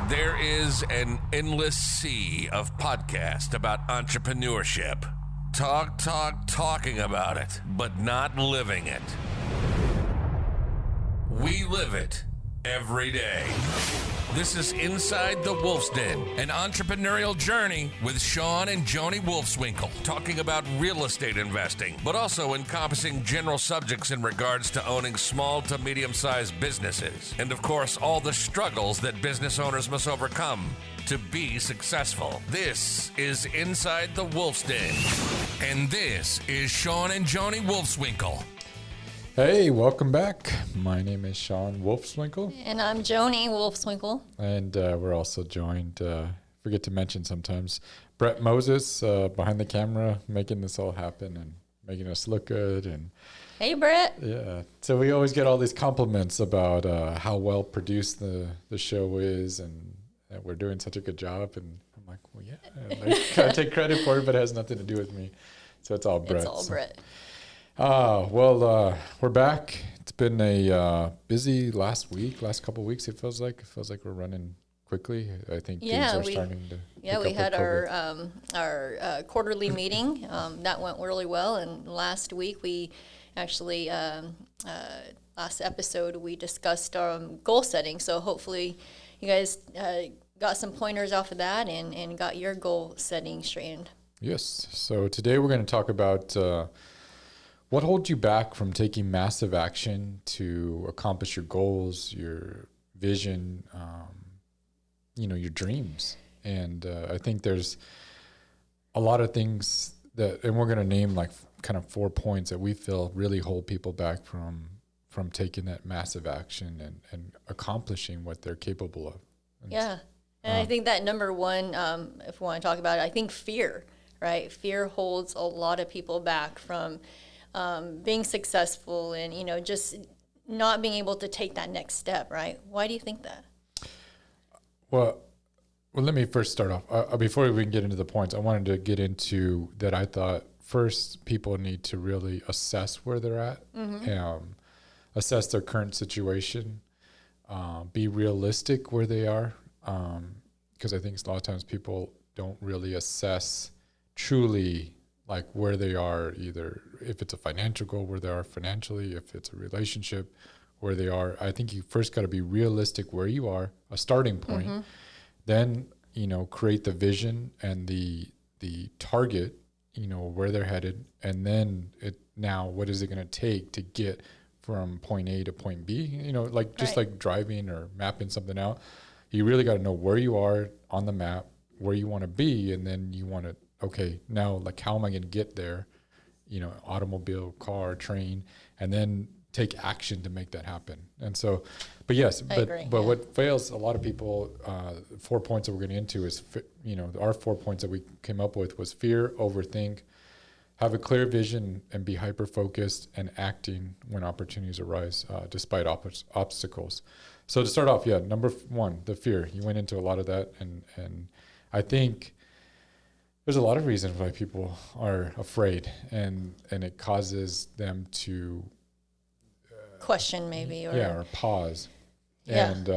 There is an endless sea of podcasts about entrepreneurship. Talking about it, but not living it. We live it every day. This is Inside the Wolf's Den, an entrepreneurial journey with Shawn and Joni Wolfswinkle, talking about real estate investing, but also encompassing general subjects in regards to owning small to medium-sized businesses, and of course, all the struggles that business owners must overcome to be successful. This is Inside the Wolf's Den, and this is Shawn and Joni Wolfswinkle. Hey, welcome back. My name is Shawn Wolfswinkle. And I'm Joni Wolfswinkle. And we're also joined, forget to mention sometimes, Brett Moses behind the camera, making this all happen and making us look good. And hey, Brett. Yeah. So we always get all these compliments about how well produced the show is and that we're doing such a good job. And I'm like, well, yeah. I take credit for it, but it has nothing to do with me. So it's all Brett. It's all Brett. We're back. It's been a busy last couple of weeks. It feels like we're running quickly. I think things are starting to. Yeah, we had our quarterly meeting. That went really well. And last week we actually last episode we discussed goal setting. So hopefully you guys got some pointers off of that and got your goal setting straightened. Yes. So today we're going to talk about. What holds you back from taking massive action to accomplish your goals, your vision, your dreams? And I think there's a lot of things and we're going to name like kind of 4 points that we feel really hold people back from taking that massive action and accomplishing what they're capable of. And I think that number one, if we want to talk about it, I think fear, right? Fear holds a lot of people back from being successful and, just not being able to take that next step, right? Why do you think that? Well, let me first start off. Before we can get into the points, I wanted to get into that I thought first people need to really assess where they're at, assess their current situation, be realistic where they are, because I think a lot of times people don't really assess truly like where they are, either if it's a financial goal, where they are financially, if it's a relationship, where they are. I think you first got to be realistic where you are, a starting point. Mm-hmm. Then, create the vision and the target, where they're headed. And then what is it going to take to get from point A to point B? Like driving or mapping something out. You really got to know where you are on the map, where you want to be, and then you want to, okay, now like how am I going to get there? Automobile, car, train, and then take action to make that happen. And so, but what fails a lot of people, 4 points that we're getting into is, our 4 points that we came up with was fear, overthink, have a clear vision, and be hyper-focused and acting when opportunities arise, despite obstacles. So to start off, number one, the fear. You went into a lot of that, and I think there's a lot of reasons why people are afraid, and it causes them to question maybe or pause. And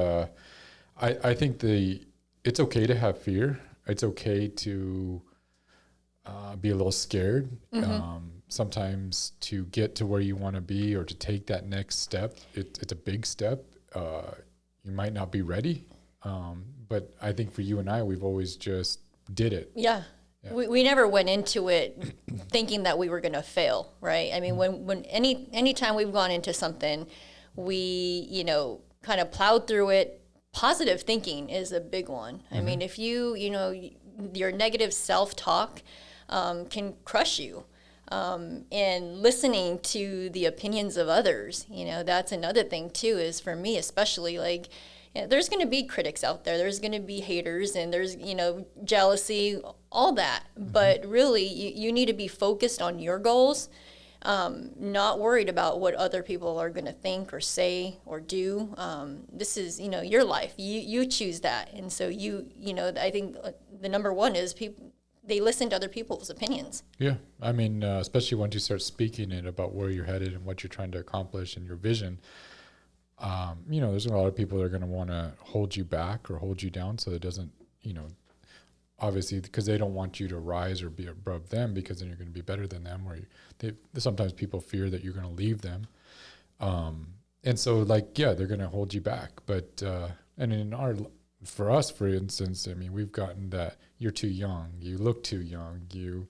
I think it's okay to have fear. It's okay to be a little scared. Sometimes to get to where you want to be or to take that next step, it's a big step. You might not be ready, but I think for you and I, we've always just did it. Yeah. We never went into it thinking that we were going to fail, right? I mean, when any time we've gone into something, we, kind of plowed through it. Positive thinking is a big one. I mean, if your negative self-talk can crush you. And listening to the opinions of others, that's another thing too, is for me especially, like, there's going to be critics out there. There's going to be haters, and there's, jealousy, all that. But really, you need to be focused on your goals, not worried about what other people are going to think or say or do. This is, your life. You choose that. And so I think the number one is they listen to other people's opinions. Yeah. I mean, especially once you start speaking it about where you're headed and what you're trying to accomplish and your vision, there's a lot of people that are going to want to hold you back or hold you down. So it doesn't, obviously, because they don't want you to rise or be above them, because then you're going to be better than them, or sometimes people fear that you're going to leave them. And so they're going to hold you back. But, and for us, for instance, I mean, we've gotten that you're too young, you look too young, you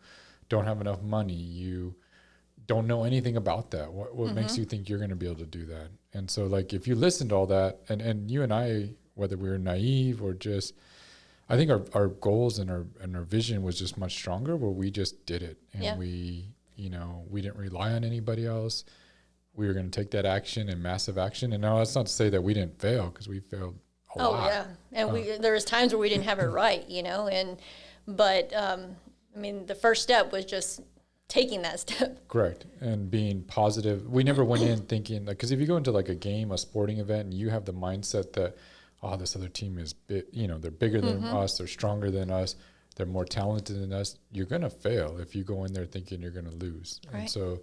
don't have enough money, you don't know anything about that. What makes you think you're going to be able to do that? And so if you listen to all that, and you and I, whether we were naive or just, I think our goals and our vision was just much stronger, where we just did it. And we didn't rely on anybody else. We were going to take that action and massive action. And now that's not to say that we didn't fail, because we failed a lot. Oh yeah. And there was times where we didn't have it right, but the first step was just taking that step. Correct. And being positive. We never went in thinking, because if you go into a game, a sporting event, and you have the mindset that, oh, this other team is they're bigger than us, they're stronger than us, they're more talented than us, you're going to fail if you go in there thinking you're going to lose. Right. And so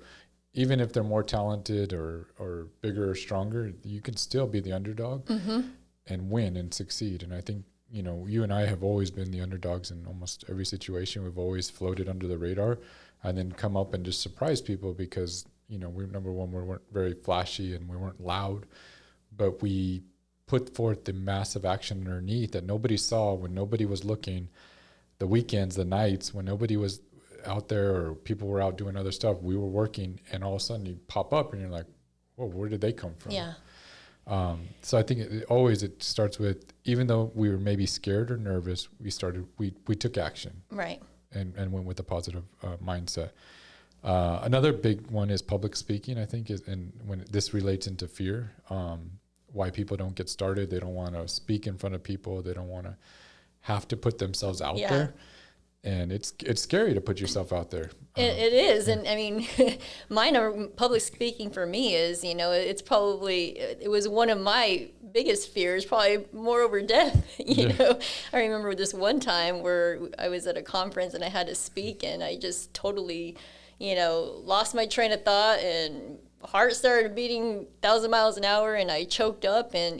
even if they're more talented or bigger or stronger, you can still be the underdog and win and succeed. And I think, you and I have always been the underdogs in almost every situation. We've always floated under the radar and then come up and just surprise people, because, we weren't very flashy and we weren't loud, but we put forth the massive action underneath that nobody saw when nobody was looking. The weekends, the nights when nobody was out there or people were out doing other stuff, we were working, and all of a sudden you pop up and you're like, whoa, where did they come from? Yeah. So I think it starts with, even though we were maybe scared or nervous, we took action. Right. And went with a positive mindset. Another big one is public speaking, I think, and when this relates into fear, why people don't get started. They don't want to speak in front of people. They don't want to have to put themselves out there. And it's scary to put yourself out there. It is. And I mean, public speaking for me is, it was one of my biggest fears, probably more over death. I remember this one time where I was at a conference and I had to speak, and I just totally, lost my train of thought, and heart started beating 1,000 miles an hour, and I choked up, and,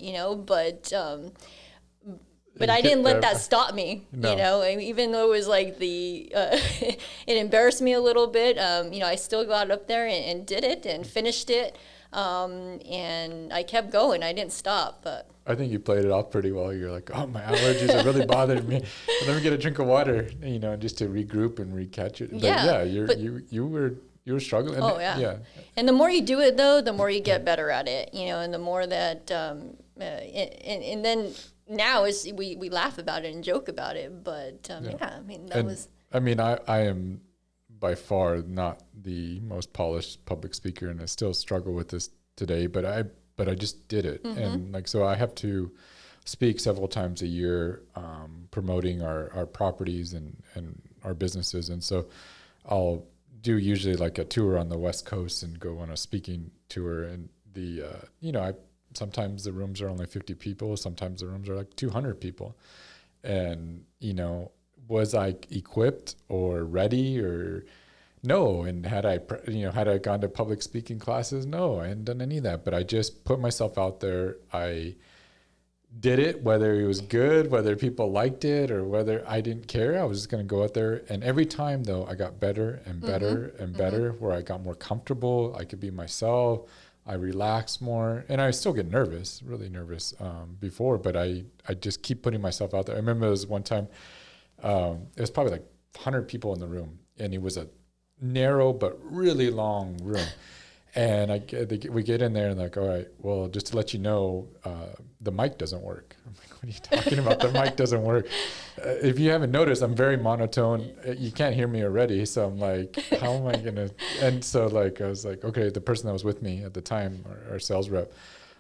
but I didn't let that stop me, No. even though it was it embarrassed me a little bit. I still got up there and did it and finished it. And I kept going. I didn't stop. But I think you played it off pretty well. You're like, oh, my allergies are really bothering me. Let me get a drink of water, just to regroup and recatch it. But you were struggling. Oh, yeah. And the more you do it, though, the more you get better at it, and the more that, and then now we laugh about it and joke about it, but I am by far not the most polished public speaker, and I still struggle with this today, but I just did it. And so I have to speak several times a year, promoting our properties and our businesses. And so I'll do usually a tour on the West Coast and go on a speaking tour, and sometimes the rooms are only 50 people. Sometimes the rooms are 200 people. And, was I equipped or ready or no? And had I gone to public speaking classes? No, I hadn't done any of that, but I just put myself out there. I did it, whether it was good, whether people liked it or whether I didn't care. I was just going to go out there. And every time though, I got better and better and better, where I got more comfortable. I could be myself. I relax more, and I still get nervous, really nervous before, but I just keep putting myself out there. I remember there was one time, it was probably 100 people in the room, and it was a narrow but really long room. And we get in there and all right, well, just to let you know, the mic doesn't work. I'm like, what are you talking about? The mic doesn't work. If you haven't noticed, I'm very monotone. You can't hear me already. So I'm like, how am I going to? And so I was like, okay, the person that was with me at the time, our sales rep,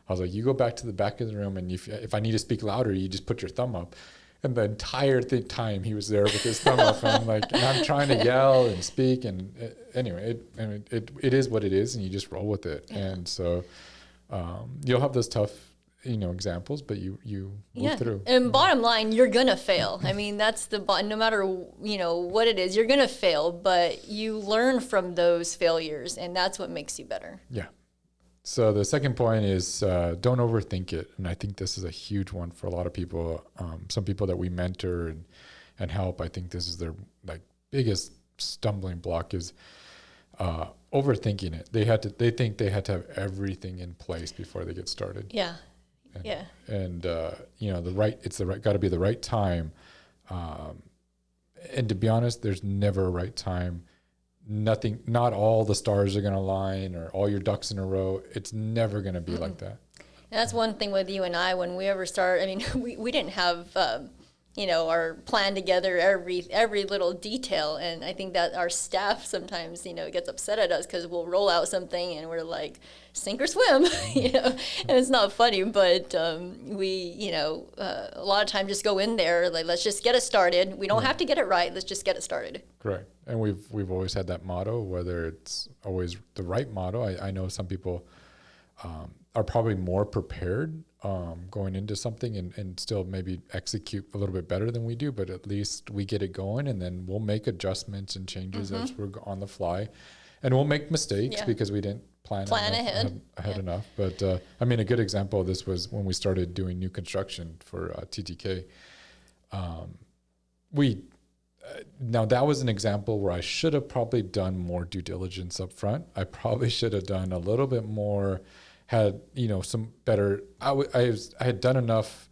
I was like, you go back to the back of the room, and if I need to speak louder, you just put your thumb up. And the entire time he was there with his thumb up, and I'm trying to yell and speak, and anyway, it is what it is, and you just roll with it. Yeah. And so you'll have those tough examples, but you move through. And bottom line, you're gonna fail. I mean, that's no matter what it is, you're gonna fail, but you learn from those failures, and that's what makes you better. Yeah. So the second point is don't overthink it, and I think this is a huge one for a lot of people. Some people that we mentor and help, I think this is their biggest stumbling block is overthinking it. They think they had to have everything in place before they get started. Yeah. And got to be the right time. And to be honest, there's never a right time. Not all the stars are going to align or all your ducks in a row. It's never going to be like that. And that's one thing with you and I, when we ever start, I mean, we didn't have, our plan together, every little detail. And I think that our staff sometimes, gets upset at us because we'll roll out something and we're like, sink or swim, and it's not funny, but we, a lot of times just go in there, like, let's just get it started. We don't have to get it right. Let's just get it started. Correct. And we've always had that motto, whether it's always the right motto. I know some people are probably more prepared going into something and still maybe execute a little bit better than we do, but at least we get it going, and then we'll make adjustments and changes as we're on the fly, and we'll make mistakes because we didn't plan ahead enough. But a good example of this was when we started doing new construction for TTK. Now that was an example where I should have probably done more due diligence up front. I probably should have done a little bit more, had some better. I had done enough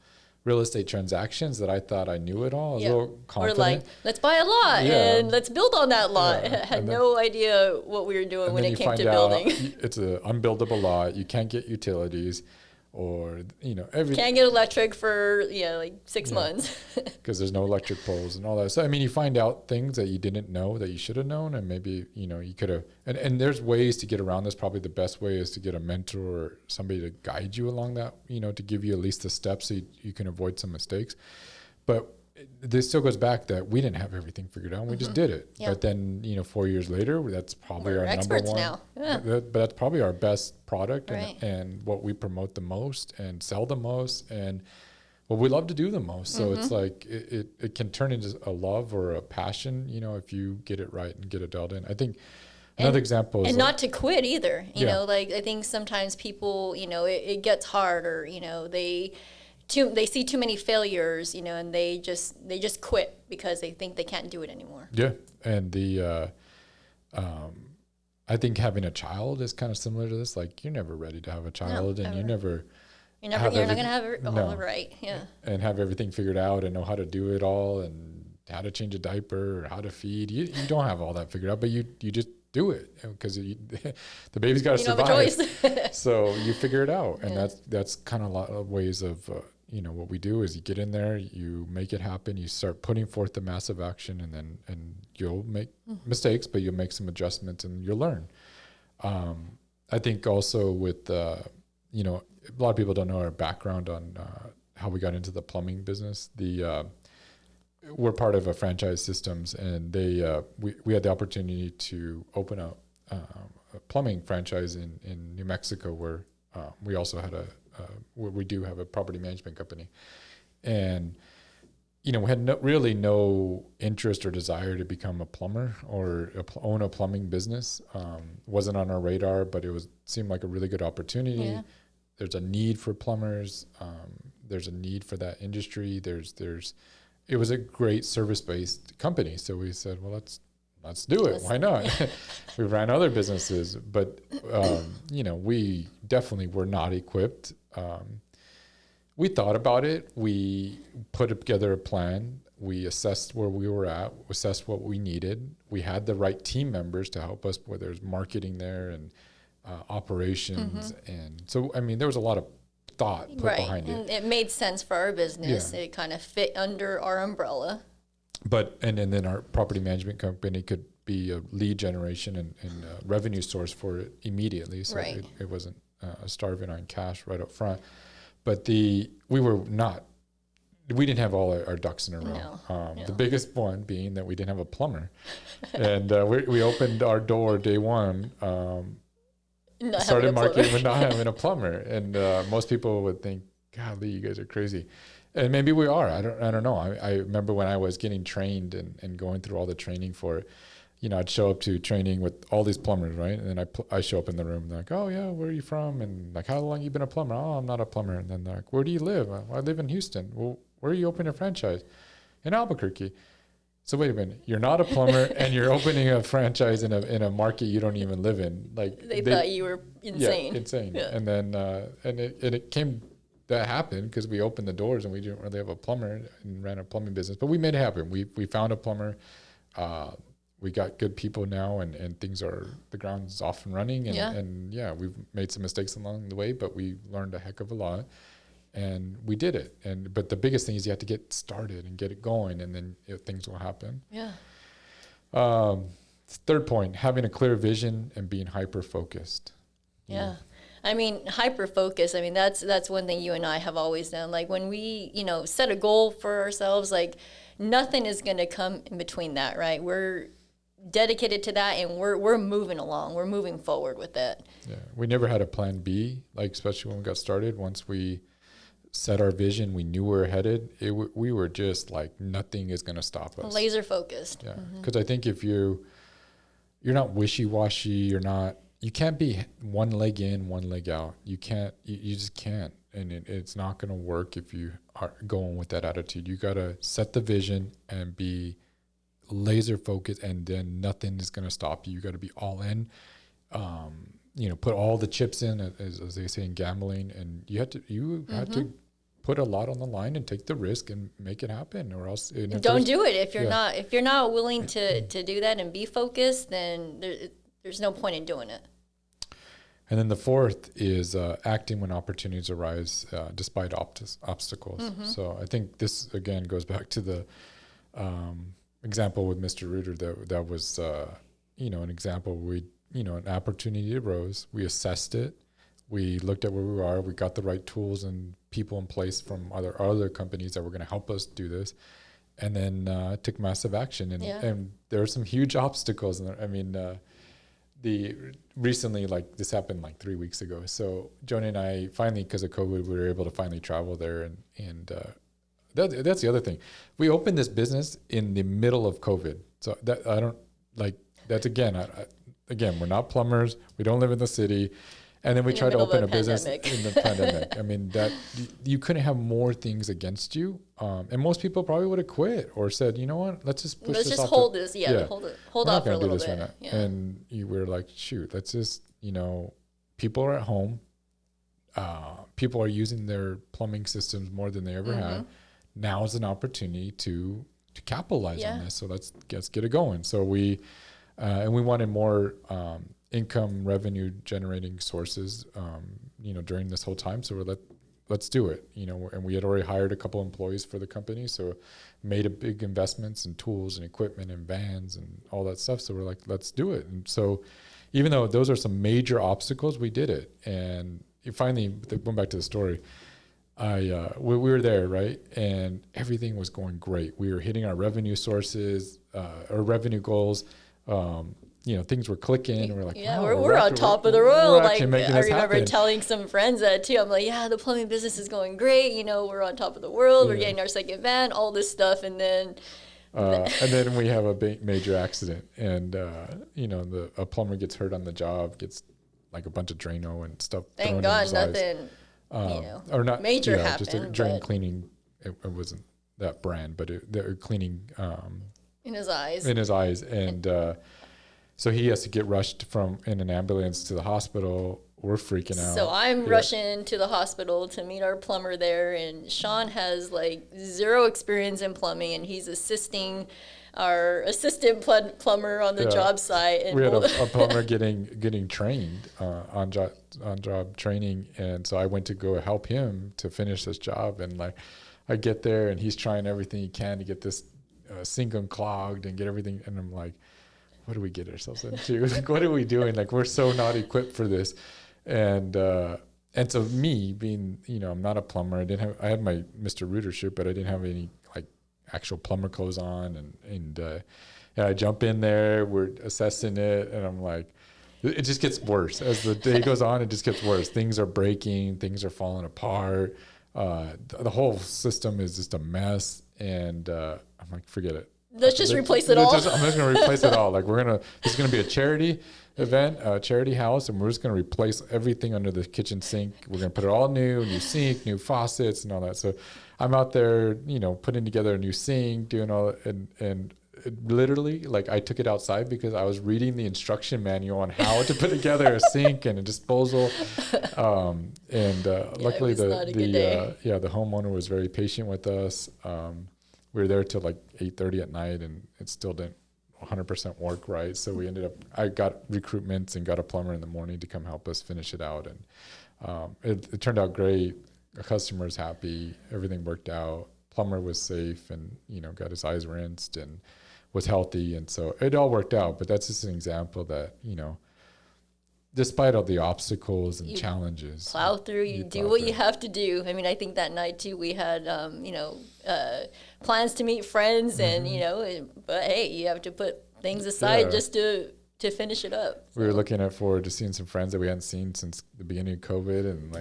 real estate transactions that I thought I knew it all. I was a little confident. Or like, let's buy a lot and let's build on that lot. I had no idea what we were doing when it came to building. It's an unbuildable lot. You can't get utilities, or can't get electric for 6 months because there's no electric poles and all that. So you find out things that you didn't know that you should have known, and maybe you could have. And there's ways to get around this. Probably the best way is to get a mentor or somebody to guide you along that. To give you at least the steps so you can avoid some mistakes. But this still goes back that we didn't have everything figured out. And we just did it. Yeah. But then 4 years later, that's probably our number one. Now. Yeah. But that's probably our best product, and what we promote the most and sell the most, and what we love to do the most. So it's like it can turn into a love or a passion, if you get it right and get it dialed in. I think another example is, and not to quit either. I think sometimes people, it gets hard, or they see too many failures, and they just quit because they think they can't do it anymore. Yeah, and I think having a child is kind of similar to this. Like, you're never ready to have a child, and you're not going to have it all right. Yeah, and have everything figured out and know how to do it all and how to change a diaper or how to feed. You don't have all that figured out, but you just do it because the baby's got to survive. Don't have a choice. So you figure it out, and that's kind of a lot of ways of. What we do is you get in there, you make it happen, you start putting forth the massive action, and you'll make mistakes, but you'll make some adjustments and you'll learn. I think also with, a lot of people don't know our background on how we got into the plumbing business. We're part of a franchise systems, and we had the opportunity to open a plumbing franchise in New Mexico, where we also had we do have a property management company, and we had no interest or desire to become a plumber or own a plumbing business. Wasn't on our radar, but seemed like a really good opportunity. Yeah. There's a need for plumbers. There's a need for that industry. It was a great service-based company, so we said, well, let's do it. Why not? We ran other businesses, but we definitely were not equipped. We thought about it. We put together a plan. We assessed where we were at, assessed what we needed. We had the right team members to help us, whether there's marketing there and operations. And so, there was a lot of thought put behind it. And it made sense for our business. Yeah. It kind of fit under our umbrella. But and then our property management company could be a lead generation and a revenue source for it immediately. So it wasn't starving on cash right up front. But we didn't have all our ducks in a row. No. The biggest one being that we didn't have a plumber. And we opened our door day one, started marketing with not having a plumber. And most people would think, golly, you guys are crazy. And maybe we are. I don't know. I remember when I was getting trained and going through all the training for, I'd show up to training with all these plumbers, right? And then I show up in the room and they're like, oh yeah, where are you from? And like, how long you been a plumber? Oh, I'm not a plumber. And then they're like, where do you live? I live in Houston. Well, where are you opening a franchise? In Albuquerque. So wait a minute, you're not a plumber and you're opening a franchise in a market you don't even live in. Like they thought you were insane. Yeah, insane. Yeah. And then it came. That happened because we opened the doors and we didn't really have a plumber and ran a plumbing business, but we made it happen. We found a plumber. We got good people now, and the ground's off and running. And we've made some mistakes along the way, but we learned a heck of a lot, and we did it. But the biggest thing is you have to get started and get it going, and then things will happen. Yeah. Third point: having a clear vision and being hyper focused. Yeah. I mean, hyper focus. I mean, that's one thing you and I have always done. Like when we, set a goal for ourselves, like nothing is going to come in between that, right? We're dedicated to that, and we're moving along. We're moving forward with it. Yeah, we never had a plan B, like especially when we got started. Once we set our vision, we knew where we were headed. We were just like, nothing is going to stop us. Laser focused. Yeah, because I think if you're not wishy-washy, you can't be one leg in, one leg out. You can't. You just can't, and it's not going to work if you are going with that attitude. You got to set the vision and be laser focused, and then nothing is going to stop you. You got to be all in. Put all the chips in, as they say in gambling, and you have to put a lot on the line and take the risk and make it happen, or else don't do it if you're not willing to do that and be focused. Then there's no point in doing it. And then the fourth is acting when opportunities arise, despite obstacles. Mm-hmm. So I think this again goes back to the example with Mr. Reuter. That was an example. An opportunity arose. We assessed it. We looked at where we are. We got the right tools and people in place from other companies that were going to help us do this, and then took massive action. And there were some huge obstacles. I mean. Recently, like this happened like 3 weeks ago. So Joni and I finally, because of COVID, we were able to finally travel there. And that's the other thing. We opened this business in the middle of COVID. So that I don't like that's again, we're not plumbers. We don't live in the city. And then we tried to open a business in the pandemic. I mean, that you couldn't have more things against you. And most people probably would have quit or said, you know what, let's just push this off. Let's just hold this. Yeah, hold off for a little bit. Right yeah. And you were like, shoot, let's just, people are at home. People are using their plumbing systems more than they ever had. Now is an opportunity to capitalize on this. So let's get it going. So we wanted more income revenue generating sources, during this whole time. So let's do it, and we had already hired a couple employees for the company. So made a big investments in tools and equipment and vans and all that stuff. So we're like, let's do it. And so even though those are some major obstacles, we did it. And finally, going back to the story, we were there, right? And everything was going great. We were hitting our revenue sources, our revenue goals. Things were clicking. We're like, yeah, wow, we're on top of the world. Like I remember happen. telling some friends that too. I'm like, yeah, the plumbing business is going great. We're on top of the world. Yeah. We're getting our second van, all this stuff, and then we have a major accident, and a plumber gets hurt on the job, gets like a bunch of Drano and stuff. Thank God, nothing, or not major happened. Just a drain cleaning. It wasn't that brand, but they're cleaning in his eyes. And so he has to get rushed in an ambulance to the hospital. We're freaking out. So I'm rushing to the hospital to meet our plumber there, and Shawn has like zero experience in plumbing, and he's assisting our assistant plumber on the job site. And we had a plumber getting trained on job training, and so I went to go help him to finish this job. And like I get there, and he's trying everything he can to get this sink unclogged and get everything, and I'm like, what do we get ourselves into? Like, what are we doing? Like, we're so not equipped for this. And so me being, I'm not a plumber. I had my Mr. Reuter shirt, but I didn't have any like actual plumber clothes on. And I jump in there, we're assessing it, and I'm like, it just gets worse as the day goes on. It just gets worse. Things are breaking, things are falling apart. the whole system is just a mess. And I'm like, forget it. Let's just replace it all. I'm just going to replace it all. Like this is going to be a charity event, a charity house, and we're just going to replace everything under the kitchen sink. We're going to put it all new sink, new faucets and all that. So I'm out there, putting together a new sink, doing all, and it literally, like, I took it outside because I was reading the instruction manual on how to put together a sink and a disposal. Luckily the homeowner was very patient with us. We were there till like 8:30 at night, and it still didn't 100% work right. So we I got recruitments and got a plumber in the morning to come help us finish it out. And it turned out great. The customer's happy. Everything worked out. Plumber was safe and, got his eyes rinsed and was healthy. And so it all worked out. But that's just an example that, despite all the obstacles and challenges, plow through, you do what you have to do. I mean, I think that night too, we had, plans to meet friends and, but hey, you have to put things aside just to finish it up. So. We were looking forward to seeing some friends that we hadn't seen since the beginning of COVID, and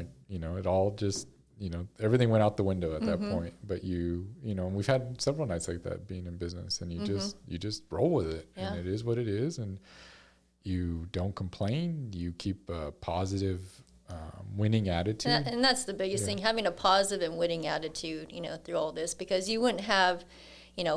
it all just, everything went out the window at that point. But and we've had several nights like that being in business, and you just roll with it, and it is what it is, and you don't complain. You keep a positive, winning attitude. And that's the biggest thing, having a positive and winning attitude, through all this, because you wouldn't have,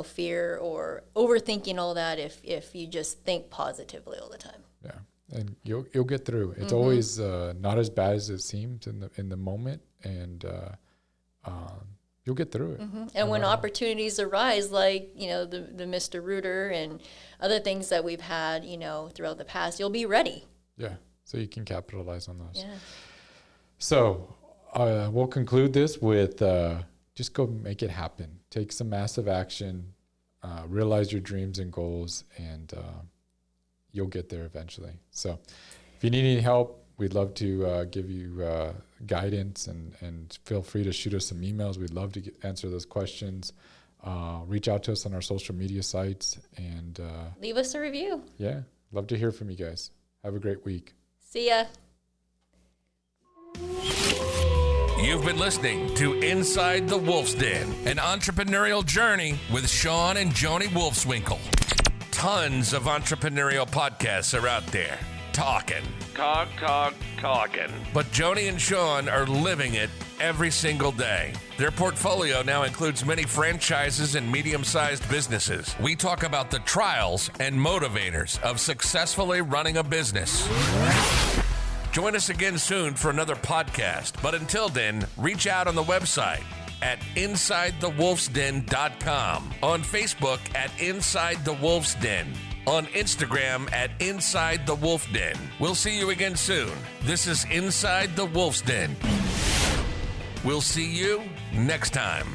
fear or overthinking all that if you just think positively all the time. Yeah. And you'll get through. It's always not as bad as it seems in the moment, and you'll get through it. And when opportunities arise, like the Mr. Rooter and other things that we've had, throughout the past, you'll be ready. Yeah, so you can capitalize on those. Yeah. So we'll conclude this with just go make it happen. Take some massive action. Realize your dreams and goals, and you'll get there eventually. So if you need any help, we'd love to give you guidance, and feel free to shoot us some emails. We'd love to answer those questions. Reach out to us on our social media sites, and leave us a review. Yeah, love to hear from you guys. Have a great week. See ya. You've been listening to Inside the Wolf's Den, an entrepreneurial journey with Shawn and Joni Wolfswinkle. Tons of entrepreneurial podcasts are out there. Talking. But Joni and Shawn are living it every single day. Their portfolio now includes many franchises and medium-sized businesses. We talk about the trials and motivators of successfully running a business. Join us again soon for another podcast. But until then, reach out on the website at InsideTheWolfsDen.com, on Facebook at Inside the Wolf's Den, on Instagram at Inside the Wolf Den. We'll see you again soon. This is Inside the Wolf's Den. We'll see you next time.